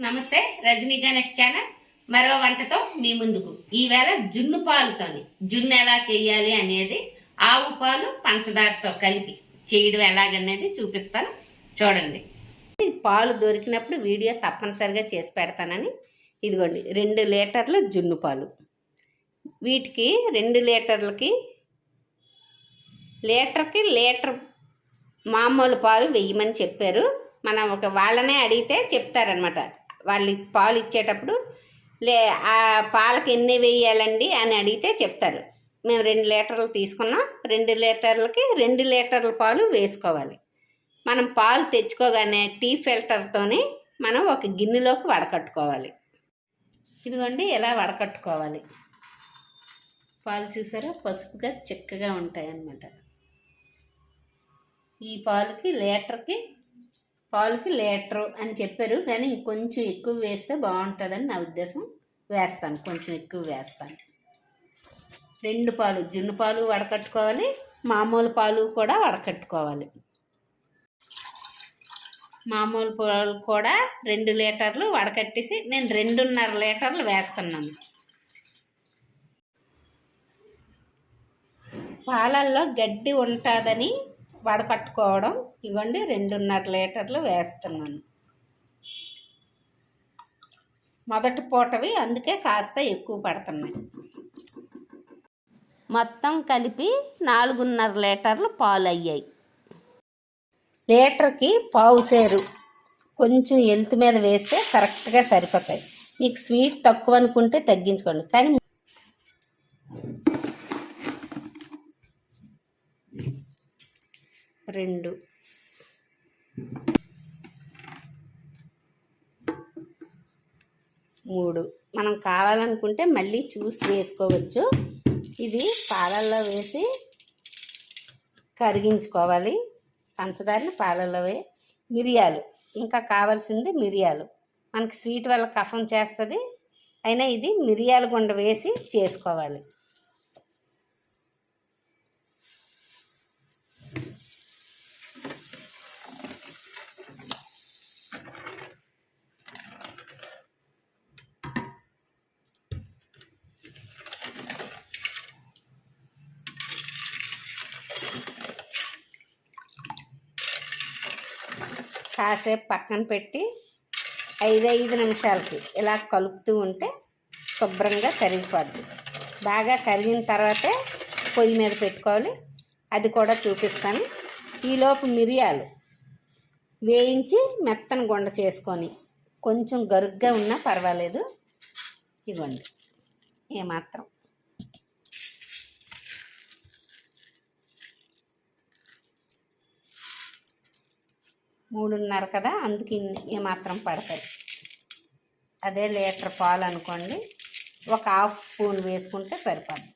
నమస్తే, రజనీ గణేష్ ఛానల్ మరో వంటతో మీ ముందుకు. ఈవేళ జున్ను పాలుతోని జున్ను ఎలా చేయాలి అనేది, ఆవు పాలు పంచదారతో కలిపి చేయడం ఎలాగనేది చూపిస్తాను, చూడండి. పాలు దొరికినప్పుడు వీడియో తప్పనిసరిగా చేసి పెడతానని. ఇదిగోండి 2 లీటర్ల జున్ను పాలు. వీటికి 2 లీటర్లకి లీటర్ మామూలు పాలు వెయ్యమని చెప్పారు. మనం వాళ్ళనే అడిగితే చెప్తారనమాట. వాళ్ళు పాలు ఇచ్చేటప్పుడు ఆ పాలకి ఎన్ని వేయాలండి అని అడిగితే చెప్తారు. మేము 2 లీటర్లు తీసుకున్నాం, 2 లీటర్లకి 2 లీటర్ల పాలు వేసుకోవాలి. మనం పాలు తెచ్చుకోగానే టీ ఫిల్టర్తోని మనం ఒక గిన్నెలోకి వడకట్టుకోవాలి. ఇదిగోండి ఇలా వడకట్టుకోవాలి. పాలు చూసారా, పసుపుగా చిక్కగా ఉంటాయన్నమాట. ఈ పాలుకి లీటరు అని చెప్పారు, కానీ ఇంకొంచెం ఎక్కువ వేస్తే బాగుంటుందని నా ఉద్దేశం. వేస్తాను, కొంచెం ఎక్కువ వేస్తాను. 2 పాలు జున్ను పాలు వడకట్టుకోవాలి, మామూలు పాలు కూడా వడకట్టుకోవాలి. మామూలు పాలు కూడా 2 లీటర్లు వడకట్టేసి నేను 2.5 లీటర్లు వేస్తున్నాను. పాలల్లో గడ్డి ఉంటుందని వడకట్టుకోవడం. ఇవ్వండి 2.5 లీటర్లు వేస్తున్నాను. మొదటి పూటవి, అందుకే కాస్త ఎక్కువ పడుతున్నాయి. మొత్తం కలిపి 4.5 లీటర్లు పాలు అయ్యాయి. లీటర్కి పావు సేరు కొంచెం ఎలుతు మీద వేస్తే కరెక్ట్గా సరిపోతాయి. మీకు స్వీట్ తక్కువ అనుకుంటే తగ్గించుకోండి. కానీ 2 3 మనం కావాలనుకుంటే మళ్ళీ చూసి వేసుకోవచ్చు. ఇది పాలల్లో వేసి కరిగించుకోవాలి. పంచదారని పాలల్లో మిరియాలు, ఇంకా కావాల్సింది మిరియాలు. మనకి స్వీట్ వల్ల కఫం చేస్తుంది, అయినా ఇది మిరియాల గుండ వేసి చేసుకోవాలి. కాసేపు పక్కన పెట్టి 5 నిమిషాలకి ఇలా కలుపుతూ ఉంటే శుభ్రంగా కరిగిపోద్ది. బాగా కరిగిన తర్వాతే పొయ్యి మీద పెట్టుకోవాలి, అది కూడా చూపిస్తాను. ఈలోపు మిరియాలు వేయించి మెత్తని గుండ చేసుకొని, కొంచెం గరుగ్గా ఉన్నా పర్వాలేదు. ఇవ్వండి ఏమాత్రం 3.5 కదా, అందుకు ఏమాత్రం పడతాయి. అదే లీటర్ పాలు అనుకోండి, ఒక 1/2 స్పూన్ వేసుకుంటే సరిపోద్ది.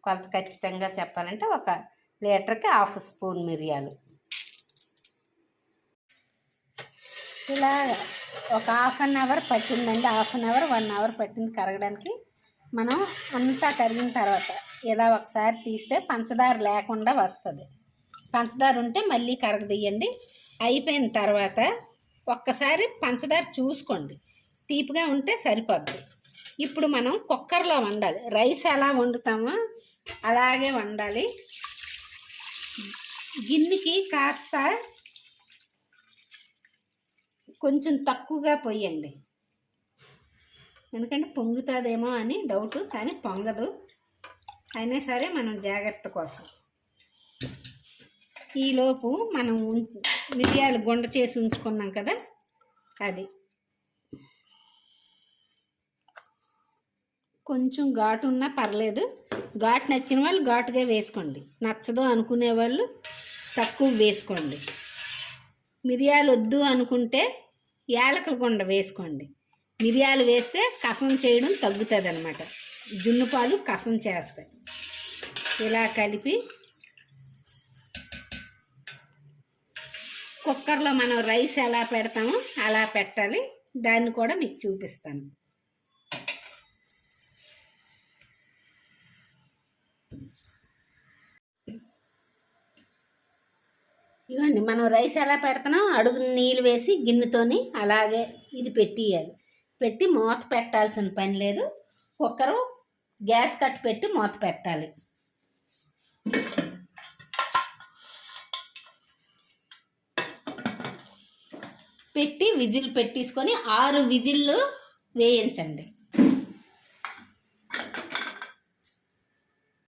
కొంత ఖచ్చితంగా చెప్పాలంటే 1 లీటర్కి 1/2 స్పూన్ మిరియాలు. ఇలా ఒక 1/2 అవర్ పట్టిందండి. 1/2 అవర్ 1 అవర్ పట్టింది కరగడానికి. మనం అంతా కరిగిన తర్వాత ఇలా ఒకసారి తీస్తే పంచదార లేకుండా వస్తుంది. పంచదార ఉంటే మళ్ళీ కరగదీయండి. అయిపోయిన తర్వాత ఒక్కసారి పంచదార చూసుకోండి, తీపిగా ఉంటే సరిపోద్ది. ఇప్పుడు మనం కుక్కర్లో వండాలి. రైస్ ఎలా వండుతామో అలాగే వండాలి. గిన్నెకి కాస్త కొంచెం తక్కువగా పొయ్యండి, ఎందుకంటే పొంగుతుందేమో అని డౌట్, కానీ పొంగదు. అయినా సరే మనం జాగ్రత్త కోసం ఈలోపు మనం మిరియాలు గుండ చేసి ఉంచుకున్నాం కదా, అది కొంచెం ఘాటు ఉన్నా పర్లేదు. ఘాటు నచ్చిన వాళ్ళు ఘాటుగా వేసుకోండి, నచ్చదు అనుకునే వాళ్ళు తక్కువ వేసుకోండి. మిరియాలు వద్దు అనుకుంటే యాలకుల గుండ వేసుకోండి. మిరియాలు వేస్తే కఫం చేయడం తగ్గుతుంది అన్నమాట. జున్ను పాలు కఫం చేస్తాయి. ఇలా కలిపి కుక్కర్లో మనం రైస్ ఎలా పెడతామో అలా పెట్టాలి. దాన్ని కూడా మీకు చూపిస్తాను. ఇవ్వండి మనం రైస్ ఎలా పెడతామో అడుగు నీళ్ళు వేసి గిన్నెతోని అలాగే ఇది పెట్టియాలి. పెట్టి మూత పెట్టాల్సిన పని లేదు. కుక్కరు గ్యాస్ కట్టు పెట్టి మూత పెట్టాలి. పెట్టి విజిల్ పెట్టేసుకొని 6 విజిల్లు వేయించండి.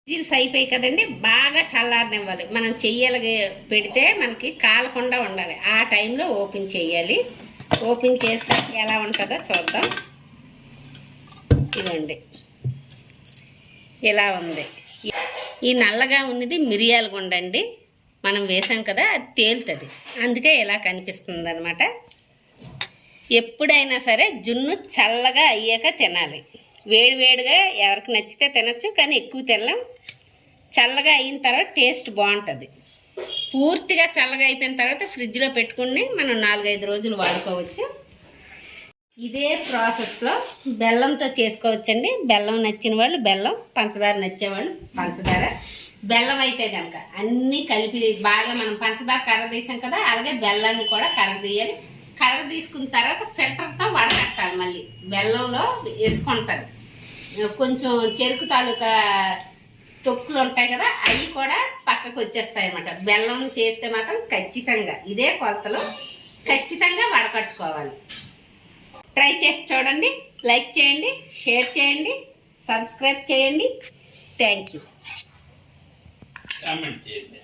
విజిల్స్ అయిపోయి కదండి, బాగా చల్లారనివ్వాలి. మనం చెయ్యాలి పెడితే మనకి కాలకుండా ఉండాలి. ఆ టైంలో ఓపెన్ చేయాలి. ఓపెన్ చేస్తే ఎలా ఉంటుందో చూద్దాం. ఇదండి ఇలా ఉంది. ఈ నల్లగా ఉన్నది మిరియాల గుండ అండి. మనం వేసాం కదా, అది తేలుతుంది, అందుకే ఇలా కనిపిస్తుంది అనమాట. ఎప్పుడైనా సరే జున్ను చల్లగా అయ్యాక తినాలి. వేడివేడిగా ఎవరికి నచ్చితే తినచ్చు, కానీ ఎక్కువ తినలేం. చల్లగా అయిన తర్వాత టేస్ట్ బాగుంటుంది. పూర్తిగా చల్లగా అయిపోయిన తర్వాత ఫ్రిడ్జ్లో పెట్టుకుని మనం 4-5 రోజులు వాడుకోవచ్చు. ఇదే ప్రాసెస్లో బెల్లంతో చేసుకోవచ్చండి. బెల్లం నచ్చిన వాళ్ళు బెల్లం, పంచదార నచ్చేవాళ్ళు పంచదార. బెల్లం అయితే కనుక అన్నీ కలిపి బాగా మనం పంచదార కర్రదీసాం కదా, అలాగే బెల్లాన్ని కూడా కర్రదీయాలి. కర్ర తీసుకున్న తర్వాత ఫిల్టర్తో వడకట్టాలి. మళ్ళీ బెల్లంలో వేసుకుంటారు. కొంచెం చెరుకు తాలూకా తొక్కులు ఉంటాయి కదా, అవి కూడా పక్కకు వచ్చేస్తాయి అన్నమాట. బెల్లం చేస్తే మాత్రం ఖచ్చితంగా ఇదే కొలతలో ఖచ్చితంగా వడకట్టుకోవాలి. ట్రై చేసి చూడండి. లైక్ చేయండి, షేర్ చేయండి, సబ్స్క్రైబ్ చేయండి. Thank you. కామెంట్ చేయండి.